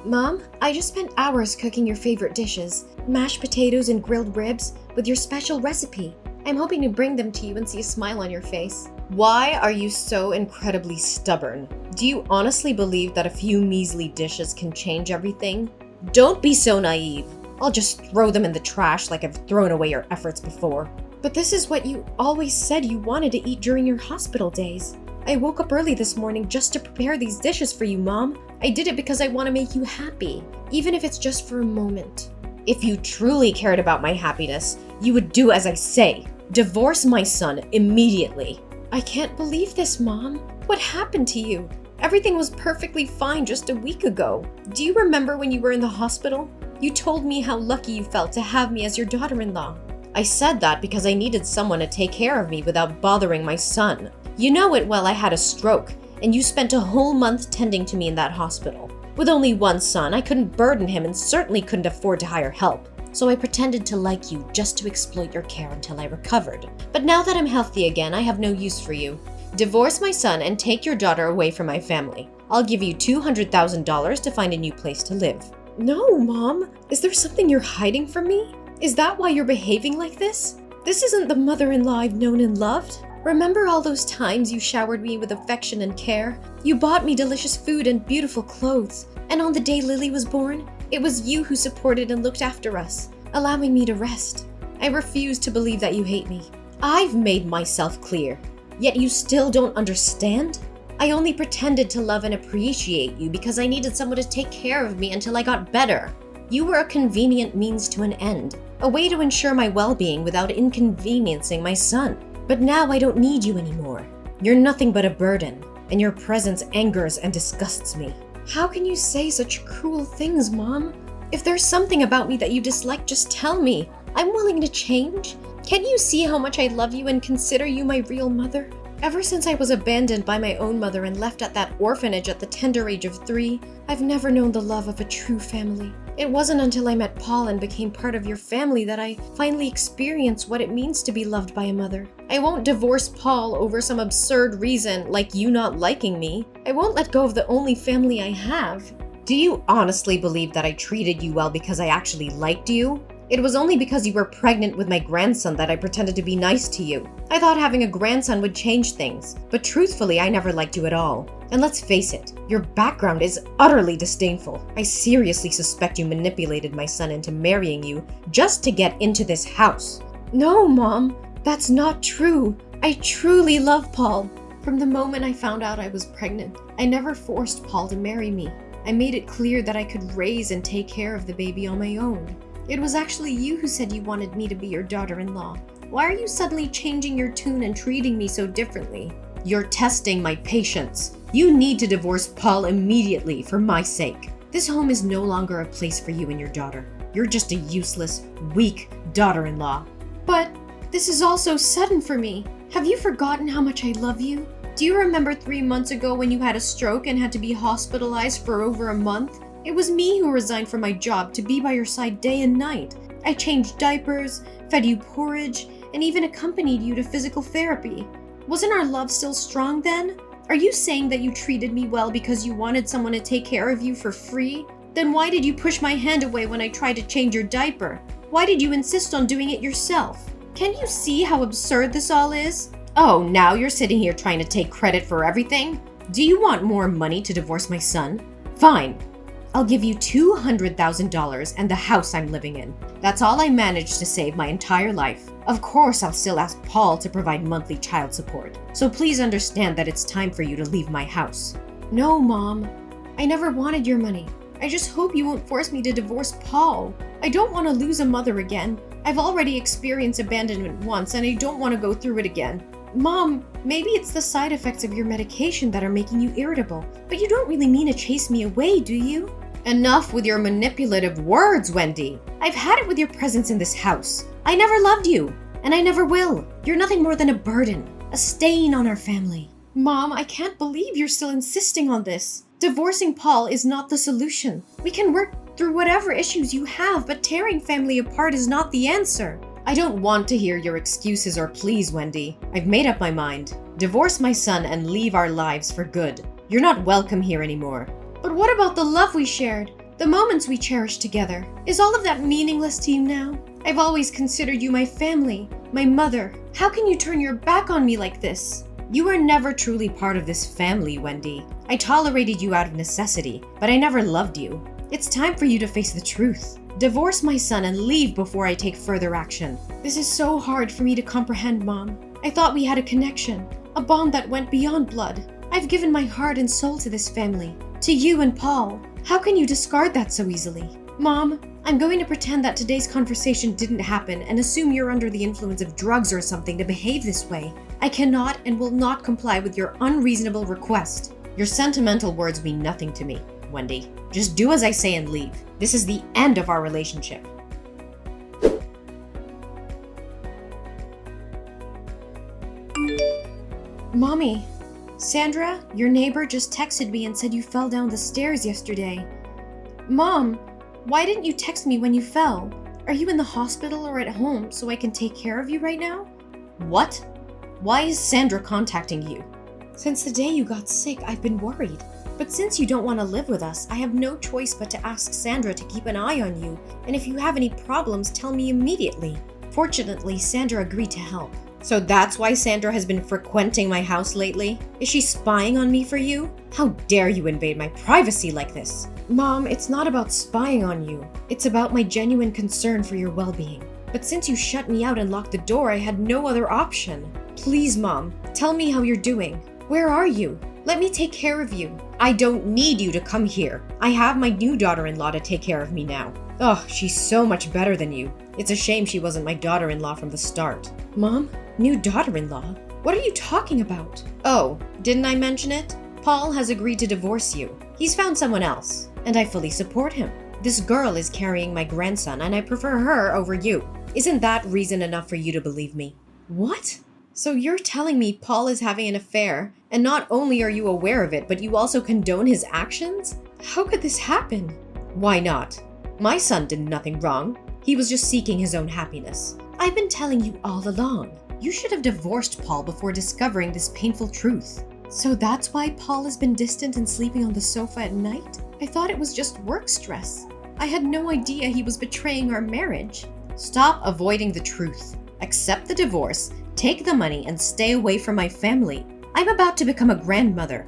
Mom, I just spent hours cooking your favorite dishes, mashed potatoes and grilled ribs, with your special recipe. I'm hoping to bring them to you and see a smile on your face. Why are you so incredibly stubborn? Do you honestly believe that a few measly dishes can change everything? Don't be so naive. I'll just throw them in the trash like I've thrown away your efforts before. But this is what you always said you wanted to eat during your hospital days. I woke up early this morning just to prepare these dishes for you, Mom. I did it because I want to make you happy, even if it's just for a moment. If you truly cared about my happiness, you would do as I say. Divorce my son immediately. I can't believe this, Mom. What happened to you? Everything was perfectly fine just a week ago. Do you remember when you were in the hospital? You told me how lucky you felt to have me as your daughter-in-law. I said that because I needed someone to take care of me without bothering my son. You know it well I had a stroke, and you spent a whole month tending to me in that hospital. With only one son, I couldn't burden him and certainly couldn't afford to hire help. So I pretended to like you just to exploit your care until I recovered. But now that I'm healthy again, I have no use for you. Divorce my son and take your daughter away from my family. I'll give you $200,000 to find a new place to live. No, Mom. Is there something you're hiding from me? Is that why you're behaving like this? This isn't the mother-in-law I've known and loved. Remember all those times you showered me with affection and care? You bought me delicious food and beautiful clothes. And on the day Lily was born, it was you who supported and looked after us, allowing me to rest. I refuse to believe that you hate me. I've made myself clear, yet you still don't understand? I only pretended to love and appreciate you because I needed someone to take care of me until I got better. You were a convenient means to an end, a way to ensure my well-being without inconveniencing my son. But now I don't need you anymore. You're nothing but a burden, and your presence angers and disgusts me. How can you say such cruel things, Mom? If there's something about me that you dislike, just tell me. I'm willing to change. Can't you see how much I love you and consider you my real mother? Ever since I was abandoned by my own mother and left at that orphanage at the tender age of 3, I've never known the love of a true family. It wasn't until I met Paul and became part of your family that I finally experienced what it means to be loved by a mother. I won't divorce Paul over some absurd reason like you not liking me. I won't let go of the only family I have. Do you honestly believe that I treated you well because I actually liked you? It was only because you were pregnant with my grandson that I pretended to be nice to you. I thought having a grandson would change things, but truthfully, I never liked you at all. And let's face it, your background is utterly disdainful. I seriously suspect you manipulated my son into marrying you just to get into this house. No, Mom, that's not true. I truly love Paul. From the moment I found out I was pregnant, I never forced Paul to marry me. I made it clear that I could raise and take care of the baby on my own. It was actually you who said you wanted me to be your daughter-in-law. Why are you suddenly changing your tune and treating me so differently? You're testing my patience. You need to divorce Paul immediately for my sake. This home is no longer a place for you and your daughter. You're just a useless, weak daughter-in-law. But this is all so sudden for me. Have you forgotten how much I love you? Do you remember 3 months ago when you had a stroke and had to be hospitalized for over a month? It was me who resigned from my job to be by your side day and night. I changed diapers, fed you porridge, and even accompanied you to physical therapy. Wasn't our love still strong then? Are you saying that you treated me well because you wanted someone to take care of you for free? Then why did you push my hand away when I tried to change your diaper? Why did you insist on doing it yourself? Can you see how absurd this all is? Oh, now you're sitting here trying to take credit for everything? Do you want more money to divorce my son? Fine. I'll give you $200,000 and the house I'm living in. That's all I managed to save my entire life. Of course, I'll still ask Paul to provide monthly child support. So please understand that it's time for you to leave my house. No, Mom. I never wanted your money. I just hope you won't force me to divorce Paul. I don't want to lose a mother again. I've already experienced abandonment once and I don't want to go through it again. Mom, maybe it's the side effects of your medication that are making you irritable, but you don't really mean to chase me away, do you? Enough with your manipulative words, Wendy. I've had it with your presence in this house. I never loved you, and I never will. You're nothing more than a burden, a stain on our family. Mom, I can't believe you're still insisting on this. Divorcing Paul is not the solution. We can work through whatever issues you have, but tearing family apart is not the answer. I don't want to hear your excuses or pleas, Wendy. I've made up my mind. Divorce my son and leave our lives for good. You're not welcome here anymore. But what about the love we shared? The moments we cherished together. Is all of that meaningless to you now? I've always considered you my family, my mother. How can you turn your back on me like this? You were never truly part of this family, Wendy. I tolerated you out of necessity, but I never loved you. It's time for you to face the truth. Divorce my son and leave before I take further action. This is so hard for me to comprehend, Mom. I thought we had a connection, a bond that went beyond blood. I've given my heart and soul to this family, to you and Paul. How can you discard that so easily? Mom, I'm going to pretend that today's conversation didn't happen and assume you're under the influence of drugs or something to behave this way. I cannot and will not comply with your unreasonable request. Your sentimental words mean nothing to me, Wendy. Just do as I say and leave. This is the end of our relationship. Mommy, Sandra, your neighbor just texted me and said you fell down the stairs yesterday. Mom, why didn't you text me when you fell? Are you in the hospital or at home so I can take care of you right now? What? Why is Sandra contacting you? Since the day you got sick, I've been worried. But since you don't want to live with us, I have no choice but to ask Sandra to keep an eye on you, and if you have any problems, tell me immediately. Fortunately, Sandra agreed to help. So that's why Sandra has been frequenting my house lately? Is she spying on me for you? How dare you invade my privacy like this? Mom, it's not about spying on you. It's about my genuine concern for your well-being. But since you shut me out and locked the door, I had no other option. Please, Mom, tell me how you're doing. Where are you? Let me take care of you. I don't need you to come here. I have my new daughter-in-law to take care of me now. Oh, she's so much better than you. It's a shame she wasn't my daughter-in-law from the start. Mom? New daughter-in-law? What are you talking about? Oh, didn't I mention it? Paul has agreed to divorce you. He's found someone else, and I fully support him. This girl is carrying my grandson, and I prefer her over you. Isn't that reason enough for you to believe me? What? So you're telling me Paul is having an affair, and not only are you aware of it, but you also condone his actions? How could this happen? Why not? My son did nothing wrong. He was just seeking his own happiness. I've been telling you all along. You should have divorced Paul before discovering this painful truth. So that's why Paul has been distant and sleeping on the sofa at night? I thought it was just work stress. I had no idea he was betraying our marriage. Stop avoiding the truth. Accept the divorce, take the money, and stay away from my family. I'm about to become a grandmother,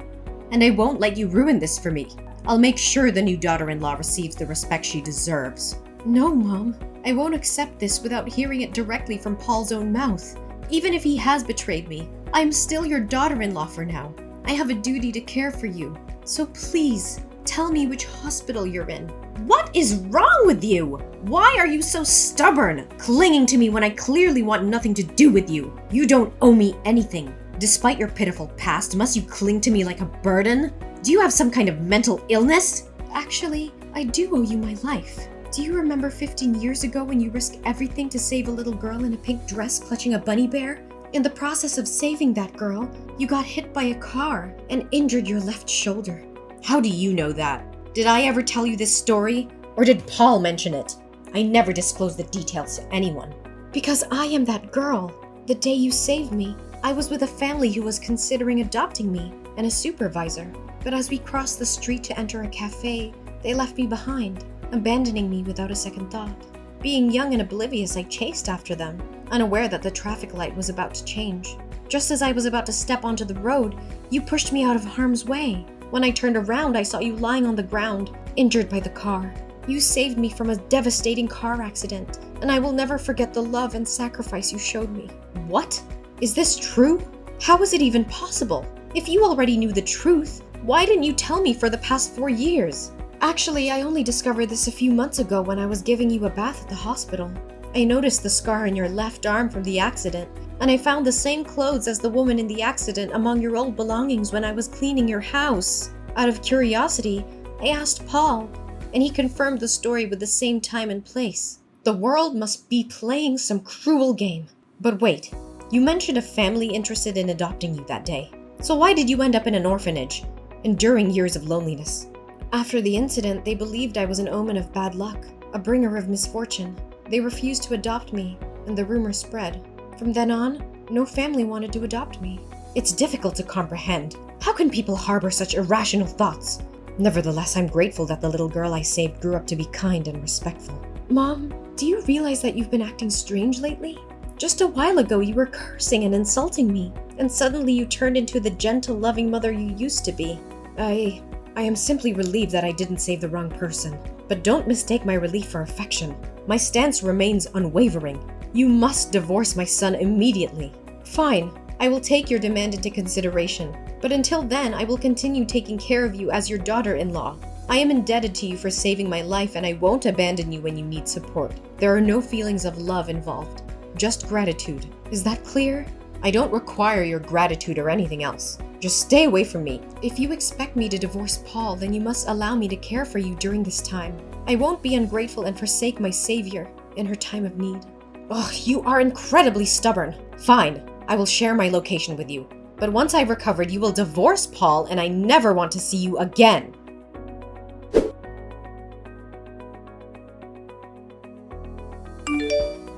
and I won't let you ruin this for me. I'll make sure the new daughter-in-law receives the respect she deserves. No, Mom. I won't accept this without hearing it directly from Paul's own mouth. Even if he has betrayed me, I'm still your daughter-in-law for now. I have a duty to care for you. So please, tell me which hospital you're in. What is wrong with you? Why are you so stubborn, clinging to me when I clearly want nothing to do with you? You don't owe me anything. Despite your pitiful past, must you cling to me like a burden? Do you have some kind of mental illness? Actually, I do owe you my life. Do you remember 15 years ago when you risked everything to save a little girl in a pink dress clutching a bunny bear? In the process of saving that girl, you got hit by a car and injured your left shoulder. How do you know that? Did I ever tell you this story? Or did Paul mention it? I never disclosed the details to anyone. Because I am that girl. The day you saved me, I was with a family who was considering adopting me and a supervisor. But as we crossed the street to enter a cafe, they left me behind, abandoning me without a second thought. Being young and oblivious, I chased after them, unaware that the traffic light was about to change. Just as I was about to step onto the road, you pushed me out of harm's way. When I turned around, I saw you lying on the ground, injured by the car. You saved me from a devastating car accident, and I will never forget the love and sacrifice you showed me. What? Is this true? How is it even possible? If you already knew the truth, why didn't you tell me for the past 4 years? Actually, I only discovered this a few months ago when I was giving you a bath at the hospital. I noticed the scar in your left arm from the accident, and I found the same clothes as the woman in the accident among your old belongings when I was cleaning your house. Out of curiosity, I asked Paul, and he confirmed the story with the same time and place. The world must be playing some cruel game. But wait, you mentioned a family interested in adopting you that day. So why did you end up in an orphanage, enduring years of loneliness? After the incident, they believed I was an omen of bad luck, a bringer of misfortune. They refused to adopt me, and the rumor spread. From then on, no family wanted to adopt me. It's difficult to comprehend. How can people harbor such irrational thoughts? Nevertheless, I'm grateful that the little girl I saved grew up to be kind and respectful. Mom, do you realize that you've been acting strange lately? Just a while ago, you were cursing and insulting me, and suddenly you turned into the gentle, loving mother you used to be. I am simply relieved that I didn't save the wrong person. But don't mistake my relief for affection. My stance remains unwavering. You must divorce my son immediately. Fine, I will take your demand into consideration. But until then, I will continue taking care of you as your daughter-in-law. I am indebted to you for saving my life, and I won't abandon you when you need support. There are no feelings of love involved, just gratitude. Is that clear? I don't require your gratitude or anything else. Just stay away from me. If you expect me to divorce Paul, then you must allow me to care for you during this time. I won't be ungrateful and forsake my savior in her time of need. Ugh, you are incredibly stubborn. Fine, I will share my location with you. But once I've recovered, you will divorce Paul, and I never want to see you again.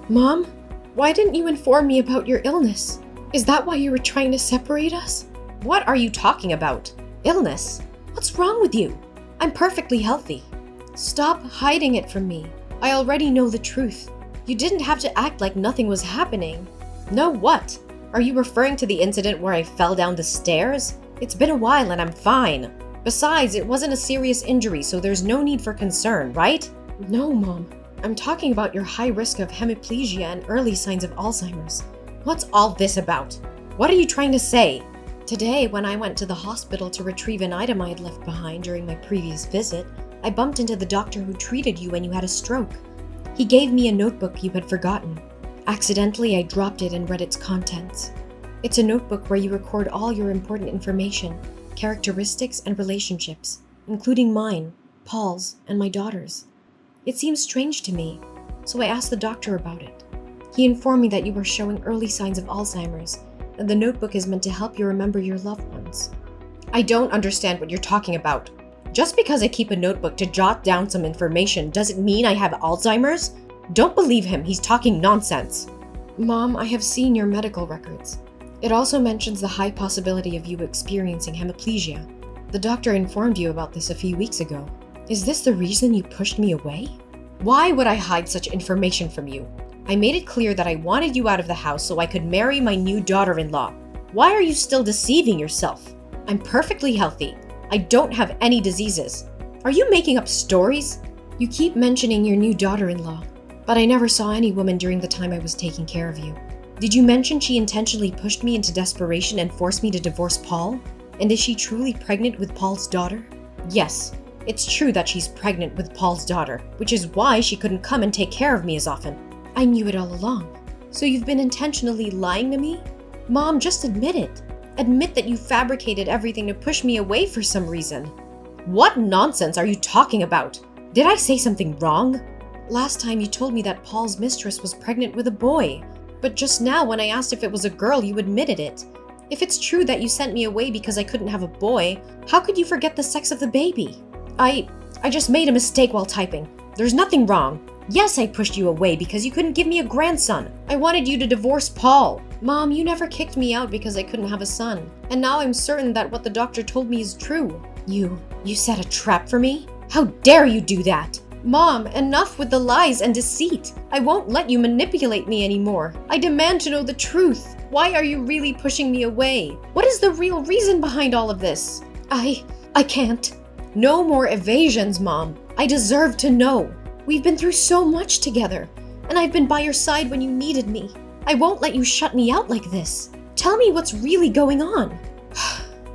Mom, why didn't you inform me about your illness? Is that why you were trying to separate us? What are you talking about? Illness? What's wrong with you? I'm perfectly healthy. Stop hiding it from me. I already know the truth. You didn't have to act like nothing was happening. No what? Are you referring to the incident where I fell down the stairs? It's been a while and I'm fine. Besides, it wasn't a serious injury, so there's no need for concern, right? No, Mom. I'm talking about your high risk of hemiplegia and early signs of Alzheimer's. What's all this about? What are you trying to say? Today, when I went to the hospital to retrieve an item I had left behind during my previous visit, I bumped into the doctor who treated you when you had a stroke. He gave me a notebook you had forgotten. Accidentally, I dropped it and read its contents. It's a notebook where you record all your important information, characteristics, and relationships, including mine, Paul's, and my daughter's. It seems strange to me, so I asked the doctor about it. He informed me that you were showing early signs of Alzheimer's, and the notebook is meant to help you remember your loved ones. I don't understand what you're talking about. Just because I keep a notebook to jot down some information doesn't mean I have Alzheimer's. Don't believe him, he's talking nonsense. Mom, I have seen your medical records. It also mentions the high possibility of you experiencing hemiplegia. The doctor informed you about this a few weeks ago. Is this the reason you pushed me away? Why would I hide such information from you? I made it clear that I wanted you out of the house so I could marry my new daughter-in-law. Why are you still deceiving yourself? I'm perfectly healthy. I don't have any diseases. Are you making up stories? You keep mentioning your new daughter-in-law, but I never saw any woman during the time I was taking care of you. Did you mention she intentionally pushed me into desperation and forced me to divorce Paul? And is she truly pregnant with Paul's daughter? Yes, it's true that she's pregnant with Paul's daughter, which is why she couldn't come and take care of me as often. I knew it all along. So you've been intentionally lying to me? Mom, just admit it. Admit that you fabricated everything to push me away for some reason. What nonsense are you talking about? Did I say something wrong? Last time you told me that Paul's mistress was pregnant with a boy, but just now when I asked if it was a girl, you admitted it. If it's true that you sent me away because I couldn't have a boy, how could you forget the sex of the baby? I just made a mistake while typing. There's nothing wrong. Yes, I pushed you away because you couldn't give me a grandson. I wanted you to divorce Paul. Mom, you never kicked me out because I couldn't have a son. And now I'm certain that what the doctor told me is true. You set a trap for me? How dare you do that? Mom, enough with the lies and deceit. I won't let you manipulate me anymore. I demand to know the truth. Why are you really pushing me away? What is the real reason behind all of this? I can't. No more evasions, Mom. I deserve to know. We've been through so much together, and I've been by your side when you needed me. I won't let you shut me out like this. Tell me what's really going on.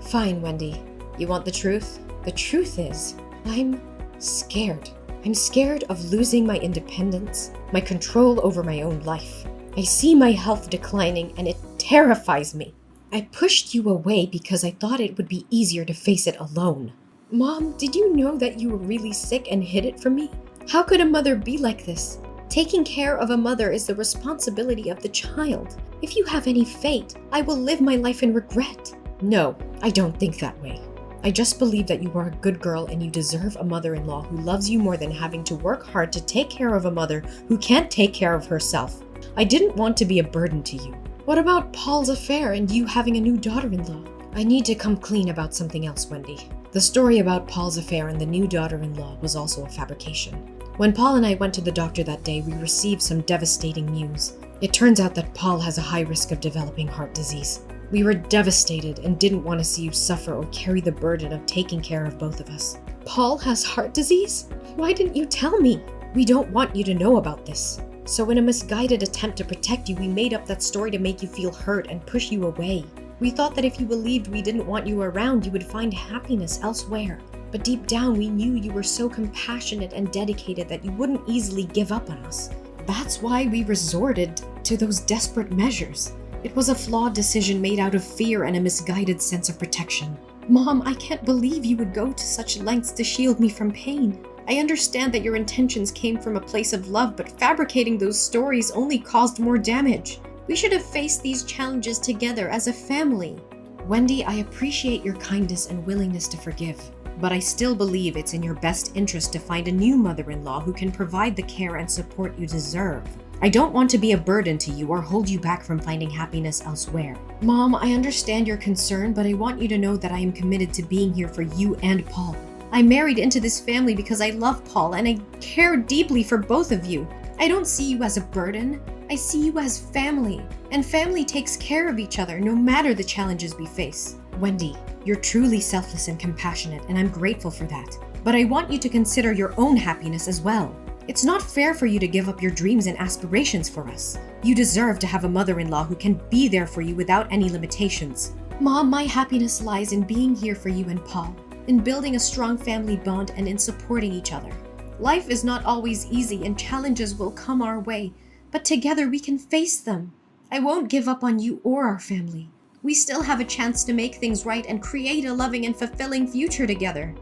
Fine, Wendy. You want the truth? The truth is, I'm scared. I'm scared of losing my independence, my control over my own life. I see my health declining, and it terrifies me. I pushed you away because I thought it would be easier to face it alone. Mom, did you know that you were really sick and hid it from me? How could a mother be like this? Taking care of a mother is the responsibility of the child. If you have any fate, I will live my life in regret. No, I don't think that way. I just believe that you are a good girl and you deserve a mother-in-law who loves you more than having to work hard to take care of a mother who can't take care of herself. I didn't want to be a burden to you. What about Paul's affair and you having a new daughter-in-law? I need to come clean about something else, Wendy. The story about Paul's affair and the new daughter-in-law was also a fabrication. When Paul and I went to the doctor that day, we received some devastating news. It turns out that Paul has a high risk of developing heart disease. We were devastated and didn't want to see you suffer or carry the burden of taking care of both of us. Paul has heart disease? Why didn't you tell me? We don't want you to know about this. So in a misguided attempt to protect you, we made up that story to make you feel hurt and push you away. We thought that if you believed we didn't want you around, you would find happiness elsewhere. But deep down, we knew you were so compassionate and dedicated that you wouldn't easily give up on us. That's why we resorted to those desperate measures. It was a flawed decision made out of fear and a misguided sense of protection. Mom, I can't believe you would go to such lengths to shield me from pain. I understand that your intentions came from a place of love, but fabricating those stories only caused more damage. We should have faced these challenges together as a family. Wendy, I appreciate your kindness and willingness to forgive, but I still believe it's in your best interest to find a new mother-in-law who can provide the care and support you deserve. I don't want to be a burden to you or hold you back from finding happiness elsewhere. Mom, I understand your concern, but I want you to know that I am committed to being here for you and Paul. I married into this family because I love Paul and I care deeply for both of you. I don't see you as a burden. I see you as family, and family takes care of each other no matter the challenges we face. Wendy, you're truly selfless and compassionate, and I'm grateful for that. But I want you to consider your own happiness as well. It's not fair for you to give up your dreams and aspirations for us. You deserve to have a mother-in-law who can be there for you without any limitations. Mom, my happiness lies in being here for you and Paul, in building a strong family bond and in supporting each other. Life is not always easy and challenges will come our way, but together we can face them. I won't give up on you or our family. We still have a chance to make things right and create a loving and fulfilling future together.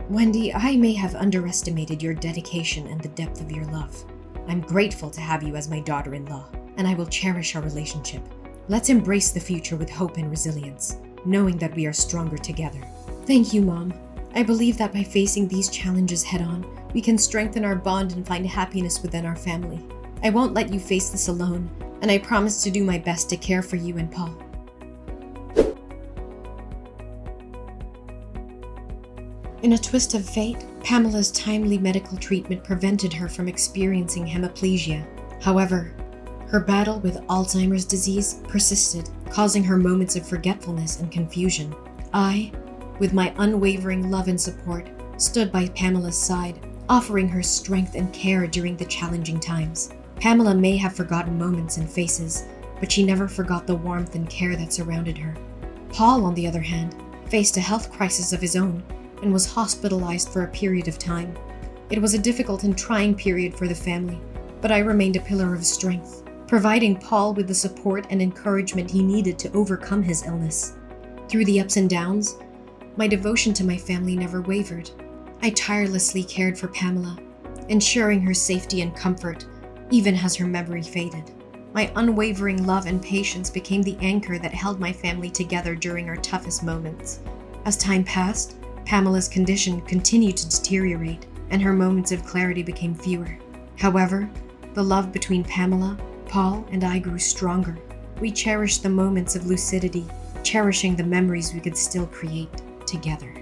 Wendy, I may have underestimated your dedication and the depth of your love. I'm grateful to have you as my daughter-in-law, and I will cherish our relationship. Let's embrace the future with hope and resilience, knowing that we are stronger together. Thank you, Mom. I believe that by facing these challenges head-on, we can strengthen our bond and find happiness within our family. I won't let you face this alone, and I promise to do my best to care for you and Paul. In a twist of fate, Pamela's timely medical treatment prevented her from experiencing hemiplegia. However, her battle with Alzheimer's disease persisted, causing her moments of forgetfulness and confusion. I, with my unwavering love and support, stood by Pamela's side, offering her strength and care during the challenging times. Pamela may have forgotten moments and faces, but she never forgot the warmth and care that surrounded her. Paul, on the other hand, faced a health crisis of his own and was hospitalized for a period of time. It was a difficult and trying period for the family, but I remained a pillar of strength, providing Paul with the support and encouragement he needed to overcome his illness. Through the ups and downs, my devotion to my family never wavered. I tirelessly cared for Pamela, ensuring her safety and comfort, even as her memory faded. My unwavering love and patience became the anchor that held my family together during our toughest moments. As time passed, Pamela's condition continued to deteriorate, and her moments of clarity became fewer. However, the love between Pamela, Paul, and I grew stronger. We cherished the moments of lucidity, cherishing the memories we could still create together.